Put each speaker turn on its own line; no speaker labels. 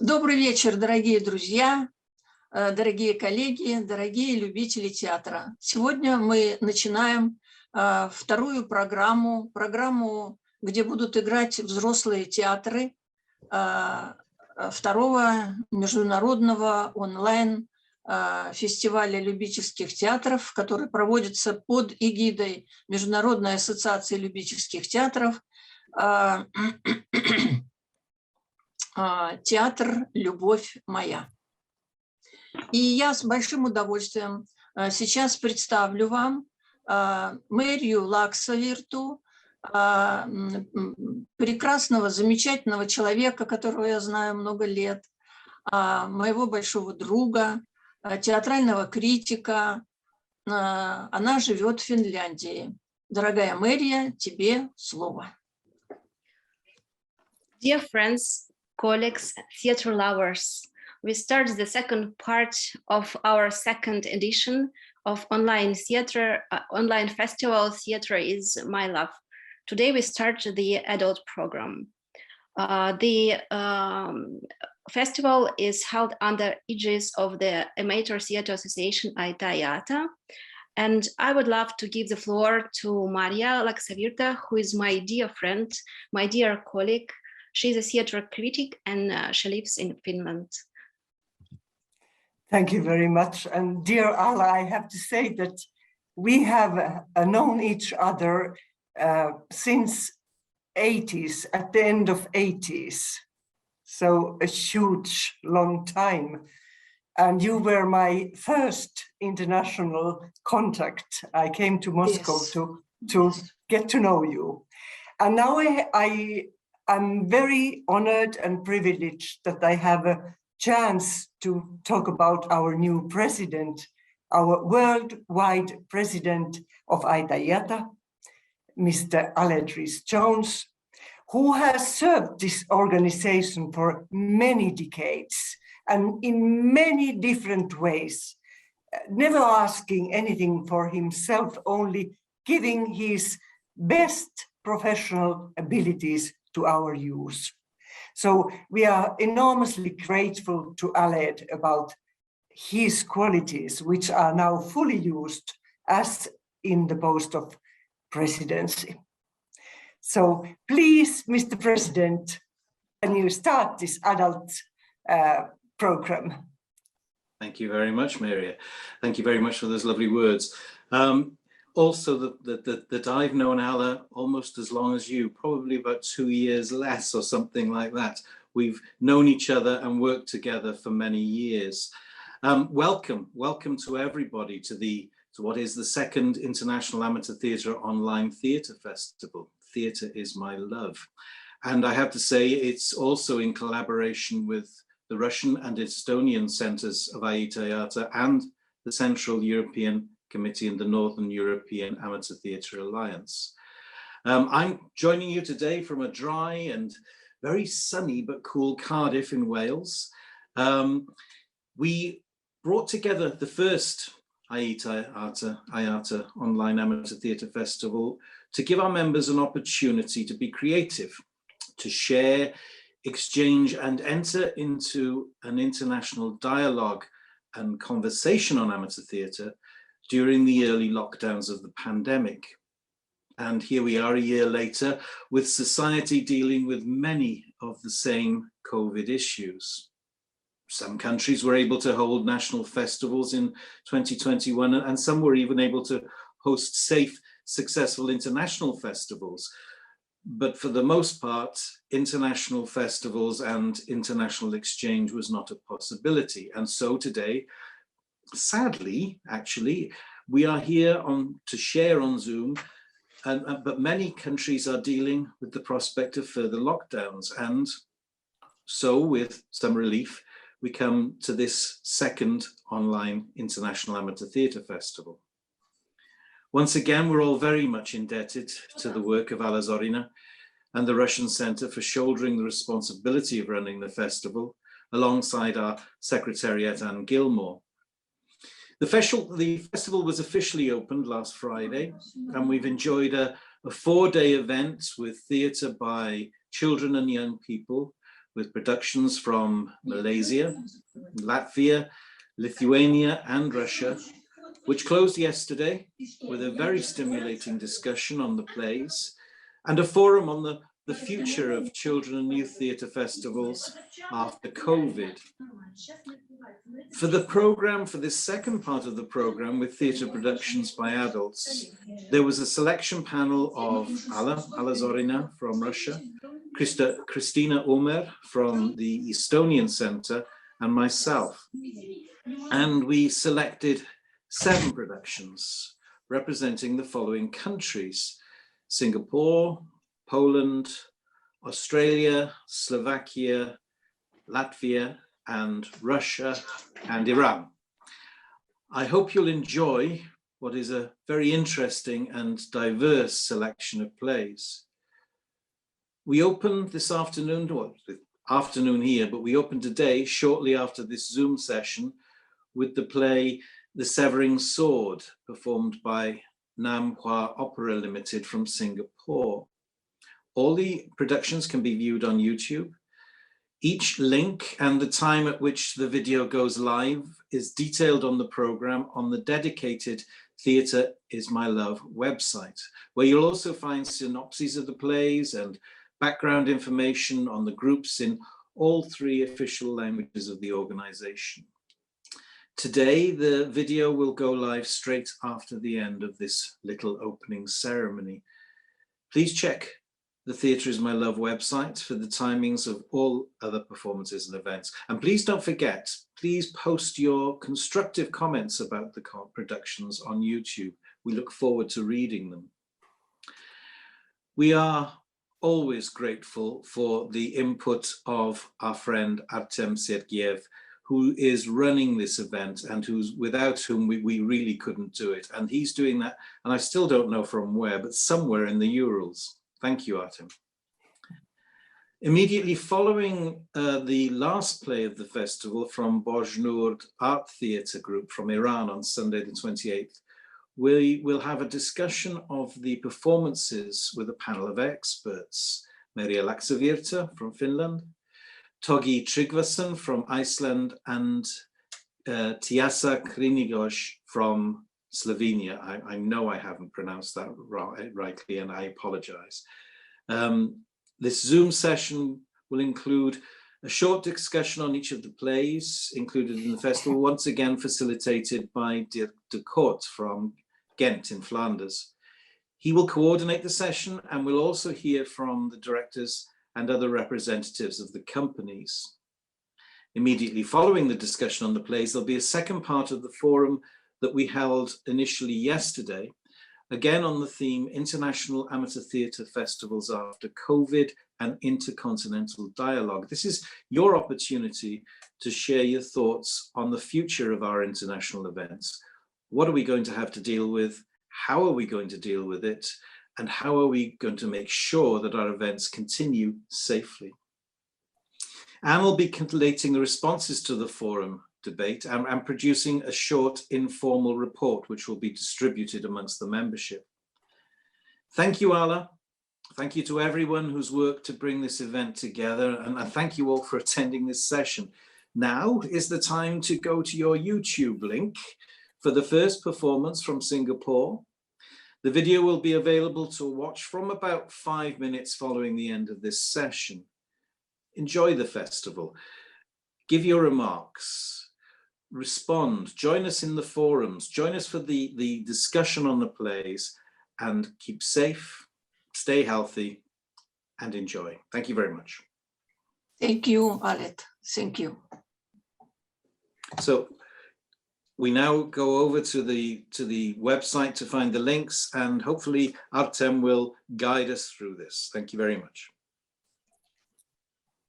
Добрый вечер, дорогие друзья, дорогие коллеги, дорогие любители театра. Сегодня мы начинаем вторую программу, где будут играть взрослые театры второго международного онлайн-фестиваля любительских театров, который проводится под эгидой Международной ассоциации любительских театров «Театр «Любовь моя». И я с большим удовольствием сейчас представлю вам Мэрию Лаксавирту, прекрасного, замечательного человека, которого я знаю много лет, моего большого друга, театрального критика. Она живет в Финляндии. Дорогая Мэрия, тебе слово.
Dear friends, colleagues, theatre lovers, we start the second part of our second edition of online festival Theatre is My Love. Today we start the adult program. The festival is held under aegis of the Amateur Theatre Association Aita-Iata, and I would love to give the floor to Maria Laksavirta, who is my dear friend, my dear colleague. She's a theatre critic and she lives in Finland.
Thank you very much. And dear Alla, I have to say that we have known each other since 80s, at the end of 80s. So a huge, long time. And you were my first international contact. I came to Moscow to get to know you. And now I'm very honored and privileged that I have a chance to talk about our new president, our worldwide president of Aita-Iata, Mr. Aled Rhys-Jones, who has served this organization for many decades and in many different ways, never asking anything for himself, only giving his best professional abilities to our use. So we are enormously grateful to Aled about his qualities, which are now fully used as in the post of presidency. So please, Mr. President, can you start this adult program?
Thank you very much, Maria. Thank you very much for those lovely words. Also, that I've known Alla almost as long as you, probably about 2 years less or something like that. We've known each other and worked together for many years. Welcome to everybody to what is the second International Amateur Theatre Online Theatre Festival. Theatre is My Love. And I have to say, it's also in collaboration with the Russian and Estonian centres of Aita-Iata and the Central European Committee and the Northern European Amateur Theatre Alliance. I'm joining you today from a dry and very sunny but cool Cardiff in Wales. We brought together the first Aita-Iata Online Amateur Theatre Festival to give our members an opportunity to be creative, to share, exchange and enter into an international dialogue and conversation on amateur theatre during the early lockdowns of the pandemic. And here we are a year later with society dealing with many of the same COVID issues. Some countries were able to hold national festivals in 2021 and some were even able to host safe, successful international festivals. But for the most part, international festivals and international exchange was not a possibility. And so today, sadly, actually, we are here to share on Zoom, but many countries are dealing with the prospect of further lockdowns. And so with some relief, we come to this second online International Amateur Theatre Festival. Once again, we're all very much indebted to the work of Alla Zorina and the Russian Centre for shouldering the responsibility of running the festival alongside our Secretariat Anne Gilmore. The festival was officially opened last Friday, and we've enjoyed a 4-day event with theatre by children and young people, with productions from Malaysia, Latvia, Lithuania, and Russia, which closed yesterday with a very stimulating discussion on the plays and a forum on the future of children and youth theatre festivals after COVID. For the program, for this second part of the program with theatre productions by adults, there was a selection panel of Alla Zorina from Russia, Christina Omer from the Estonian Centre, and myself. And we selected 7 productions representing the following countries: Singapore, Poland, Australia, Slovakia, Latvia, and Russia, and Iran. I hope you'll enjoy what is a very interesting and diverse selection of plays. We opened this afternoon, well, afternoon here, but we opened today, shortly after this Zoom session, with the play The Severing Sword, performed by Nam Hua Opera Limited from Singapore. All the productions can be viewed on YouTube. Each link and the time at which the video goes live is detailed on the program on the dedicated Theatre is My Love website, where you'll also find synopses of the plays and background information on the groups in all 3 official languages of the organization. Today, the video will go live straight after the end of this little opening ceremony. Please check the Theatre is My Love website for the timings of all other performances and events. And please don't forget, please post your constructive comments about the productions on YouTube. We look forward to reading them. We are always grateful for the input of our friend Artem Sergeyev, who is running this event and without whom we really couldn't do it. And he's doing that, and I still don't know from where, but somewhere in the Urals. Thank you, Artem. Immediately following the last play of the festival from Bojnurd Art Theatre Group from Iran on Sunday the 28th, we will have a discussion of the performances with a panel of experts. Maria Laxavirta from Finland, Togi Tryggvason from Iceland, and Tiasa Krinigos from Slovenia. I know I haven't pronounced that rightly, and I apologize. This Zoom session will include a short discussion on each of the plays included in the festival, once again facilitated by Dirk de Kort from Ghent in Flanders. He will coordinate the session, and we'll also hear from the directors and other representatives of the companies. Immediately following the discussion on the plays, there'll be a second part of the forum that we held initially yesterday, again on the theme International Amateur Theatre Festivals After COVID and Intercontinental Dialogue. This is your opportunity to share your thoughts on the future of our international events. What are we going to have to deal with? How are we going to deal with it? And how are we going to make sure that our events continue safely? Anne will be collating the responses to the forum debate and producing a short informal report which will be distributed amongst the membership. Thank you, Alla. Thank you to everyone who's worked to bring this event together, and thank you all for attending this session. Now is the time to go to your YouTube link for the first performance from Singapore. The video will be available to watch from about 5 minutes following the end of this session. Enjoy the festival. Give your remarks. Respond. Join us in the forums. Join us for the discussion on the plays, and keep safe, stay healthy, and enjoy. Thank you very much.
Thank you, Alet. Thank you.
So we now go over to the website to find the links, and hopefully Artem will guide us through this. Thank you very much.